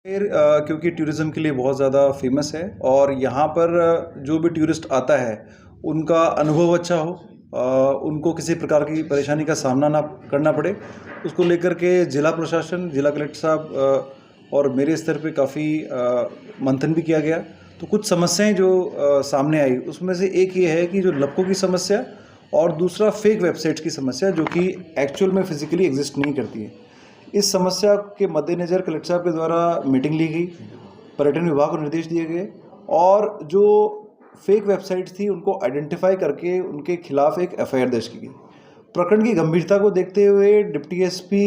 क्योंकि टूरिज़्म के लिए बहुत ज़्यादा फेमस है और यहाँ पर जो भी टूरिस्ट आता है उनका अनुभव अच्छा हो, उनको किसी प्रकार की परेशानी का सामना ना करना पड़े, उसको लेकर के जिला प्रशासन, जिला कलेक्टर साहब और मेरे स्तर पे काफ़ी मंथन भी किया गया। तो कुछ समस्याएं जो सामने आई उसमें से एक ये है कि जो लपकों की समस्या और दूसरा फेक वेबसाइट्स की समस्या जो कि एक्चुअल में फिजिकली एग्जिस्ट नहीं करती है। इस समस्या के मद्देनज़र कलेक्टर साहब के द्वारा मीटिंग ली गई, पर्यटन विभाग को निर्देश दिए गए और जो फेक वेबसाइट थी उनको आइडेंटिफाई करके उनके खिलाफ एक एफआईआर दर्ज की गई। प्रकरण की गंभीरता को देखते हुए डिप्टी एसपी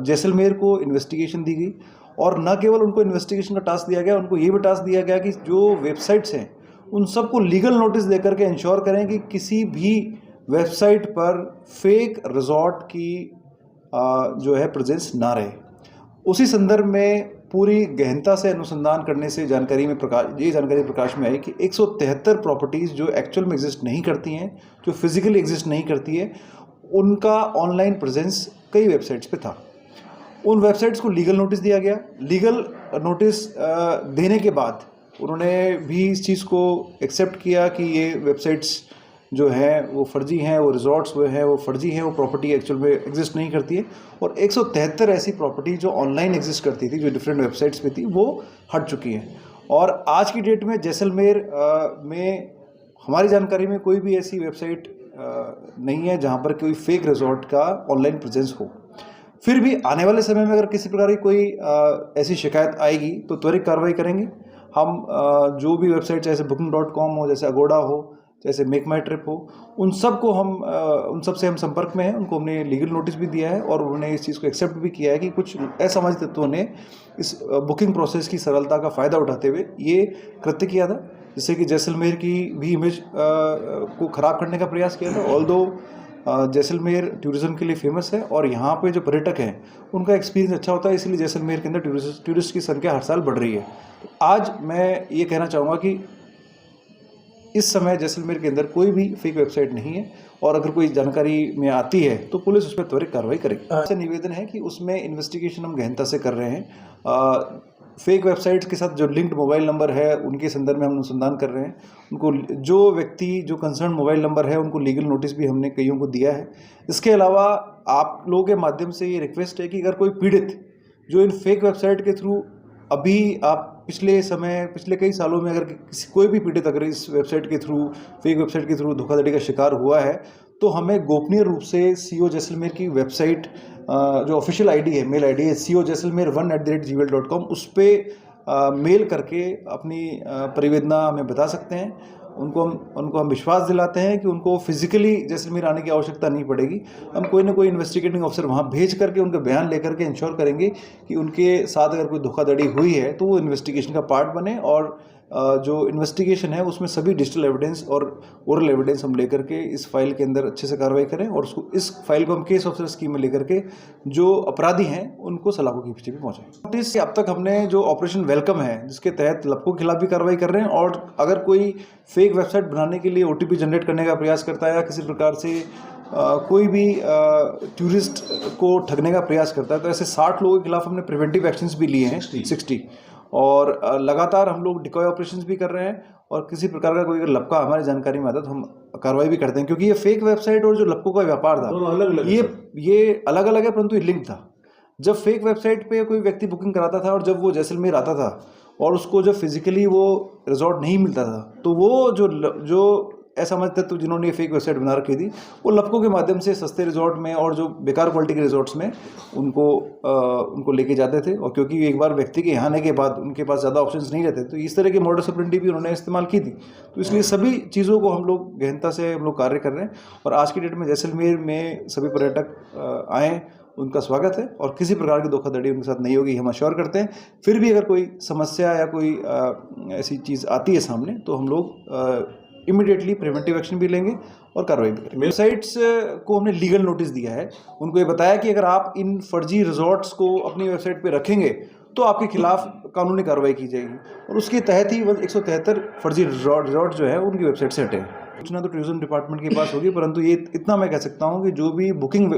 जैसलमेर को इन्वेस्टिगेशन दी गई और न केवल उनको इन्वेस्टिगेशन का टास्क दिया गया, उनको ये भी टास्क दिया गया कि जो वेबसाइट्स हैं उन सबको लीगल नोटिस देकर के इंश्योर करें कि किसी भी वेबसाइट पर फेक रिजॉर्ट की जो है प्रेजेंस ना रहे। उसी संदर्भ में पूरी गहनता से अनुसंधान करने से ये जानकारी प्रकाश में आई कि 173 प्रॉपर्टीज़ जो एक्चुअल में एग्जिस्ट नहीं करती हैं, जो फिजिकली एग्जिस्ट नहीं करती है, उनका ऑनलाइन प्रेजेंस कई वेबसाइट्स पे था। उन वेबसाइट्स को लीगल नोटिस दिया गया। लीगल नोटिस देने के बाद उन्होंने भी इस चीज़ को एक्सेप्ट किया कि ये वेबसाइट्स जो है वो फर्जी हैं, वो रिजॉर्ट्स वो हैं वो फर्जी हैं, वो प्रॉपर्टी एक्चुअल में एग्जिस्ट नहीं करती है। और 173 ऐसी प्रॉपर्टी जो ऑनलाइन एग्जिस्ट करती थी, जो डिफरेंट वेबसाइट्स पे थी, वो हट चुकी हैं। और आज की डेट में जैसलमेर में हमारी जानकारी में कोई भी ऐसी वेबसाइट नहीं है जहाँ पर कोई फेक रिजॉर्ट का ऑनलाइन प्रेजेंस हो। फिर भी आने वाले समय में अगर किसी प्रकार की कोई ऐसी शिकायत आएगी तो त्वरित कार्रवाई करेंगे। हम जो भी वेबसाइट जैसे booking.com हो, जैसे अगोड़ा हो, जैसे मेक माई ट्रिप हो, उन सब से हम संपर्क में हैं। उनको हमने लीगल नोटिस भी दिया है और उन्होंने इस चीज़ को एक्सेप्ट भी किया है कि कुछ असामाजिक तत्वों ने इस बुकिंग प्रोसेस की सरलता का फ़ायदा उठाते हुए ये कृत्य किया था, जिससे कि जैसलमेर की भी इमेज को ख़राब करने का प्रयास किया था। ऑल्दो जैसलमेर टूरिज़्म के लिए फेमस है और यहाँ पे जो पर्यटक हैं उनका एक्सपीरियंस अच्छा होता है, इसलिए जैसलमेर के अंदर टूरिस्ट की संख्या हर साल बढ़ रही है। तो आज मैं ये कहना चाहूँगा कि इस समय जैसलमेर के अंदर कोई भी फेक वेबसाइट नहीं है और अगर कोई जानकारी में आती है तो पुलिस उस पर त्वरित कार्रवाई करेगी। आपसे निवेदन है कि उसमें इन्वेस्टिगेशन हम गहनता से कर रहे हैं। फेक वेबसाइट्स के साथ जो लिंक्ड मोबाइल नंबर है उनके संदर्भ में हम अनुसंधान कर रहे हैं। उनको जो कंसर्न मोबाइल नंबर है उनको लीगल नोटिस भी हमने कईयों को दिया है। इसके अलावा आप लोगों के माध्यम से ये रिक्वेस्ट है कि अगर कोई पीड़ित जो इन फेक वेबसाइट के थ्रू अभी आप पिछले कई सालों में अगर कोई भी पीड़ित अगर इस वेबसाइट के थ्रू फेक वेबसाइट के थ्रू धोखाधड़ी का शिकार हुआ है तो हमें गोपनीय रूप से सीओ जैसलमेर की वेबसाइट जो ऑफिशियल आईडी है, मेल आईडी है COJaisalmer1@gmail.com, उस पर मेल करके अपनी परिवेदना हमें बता सकते हैं। उनको हम विश्वास दिलाते हैं कि उनको फिजिकली जैसलमेर आने की आवश्यकता नहीं पड़ेगी। हम कोई ना कोई इन्वेस्टिगेटिंग ऑफिसर वहाँ भेज करके उनका बयान लेकर के इंश्योर करेंगे कि उनके साथ अगर कोई धोखाधड़ी हुई है तो वो इन्वेस्टिगेशन का पार्ट बने और जो इन्वेस्टिगेशन है उसमें सभी डिजिटल एविडेंस और ओरल एविडेंस हम लेकर के इस फाइल के अंदर अच्छे से कार्रवाई करें और इस फाइल को हम केस ऑफिसर स्कीम में लेकर के जो अपराधी हैं उनको सलाखों की पीछे भी पहुँचाएं। नोटिस अब तक हमने जो ऑपरेशन वेलकम है जिसके तहत लपकों के खिलाफ भी कार्रवाई कर रहे हैं और अगर कोई फेक वेबसाइट बनाने के लिए OTP जनरेट करने का प्रयास करता है या किसी प्रकार से कोई भी टूरिस्ट को ठगने का प्रयास करता है तो ऐसे 60 लोगों के खिलाफ हमने प्रिवेंटिव एक्शंस भी लिए हैं 60 और लगातार हम लोग डिकॉय ऑपरेशंस भी कर रहे हैं और किसी प्रकार का कोई अगर लपका हमारी जानकारी में आता है तो हम कार्रवाई भी करते हैं, क्योंकि ये फेक वेबसाइट और जो लपकों का व्यापार था ये अलग अलग है परंतु ये लिंक था। जब फेक वेबसाइट पे कोई व्यक्ति बुकिंग कराता था और जब वो जैसलमेर आता था और उसको जब फिजिकली वो रिजॉर्ट नहीं मिलता था तो वो जो असामाजिक तत्व जिन्होंने फेक वेबसाइट बना रखी थी वो लपकों के माध्यम से सस्ते रिजॉर्ट में और जो बेकार क्वालिटी के रिजॉर्ट्स में उनको लेके जाते थे। और क्योंकि एक बार व्यक्ति के यहाँ आने के बाद उनके पास ज़्यादा ऑप्शंस नहीं रहते तो इस तरह की मॉडस ऑपरेंडी भी उन्होंने इस्तेमाल की थी। तो इसलिए सभी चीज़ों को हम लोग गहनता से हम लोग कार्य कर रहे हैं और आज की डेट में जैसलमेर में सभी पर्यटक आएँ, उनका स्वागत है और किसी प्रकार की धोखाधड़ी उनके साथ नहीं होगी, हम अश्योर करते हैं। फिर भी अगर कोई समस्या या कोई ऐसी चीज़ आती है सामने तो हम लोग इमीडिएटली प्रिवेंटिव एक्शन भी लेंगे और कार्रवाई भी करेंगे। वेबसाइट्स को हमने लीगल नोटिस दिया है, उनको ये बताया कि अगर आप इन फर्जी रिजॉर्ट्स को अपनी वेबसाइट पे रखेंगे तो आपके खिलाफ कानूनी कार्रवाई की जाएगी और उसके तहत ही 173 फर्जी रिजॉर्ट जो है उनकी वेबसाइट से हटे हैं। सूचना तो टूरिज्म डिपार्टमेंट के पास होगी, परंतु ये इतना मैं कह सकता हूँ कि जो भी बुकिंग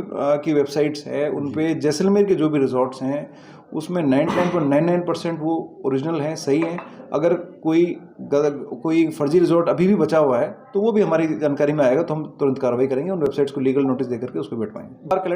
की वेबसाइट्स है उन पे जैसलमेर के जो भी रिजॉर्ट्स हैं उसमें 99.99% वो ओरिजिनल हैं, सही हैं। अगर कोई फर्जी रिजॉर्ट अभी भी बचा हुआ है तो वो भी हमारी जानकारी में आएगा तो हम तुरंत कार्रवाई करेंगे, उन वेबसाइट्स को लीगल नोटिस देकर के उसको बैठवाएंगे।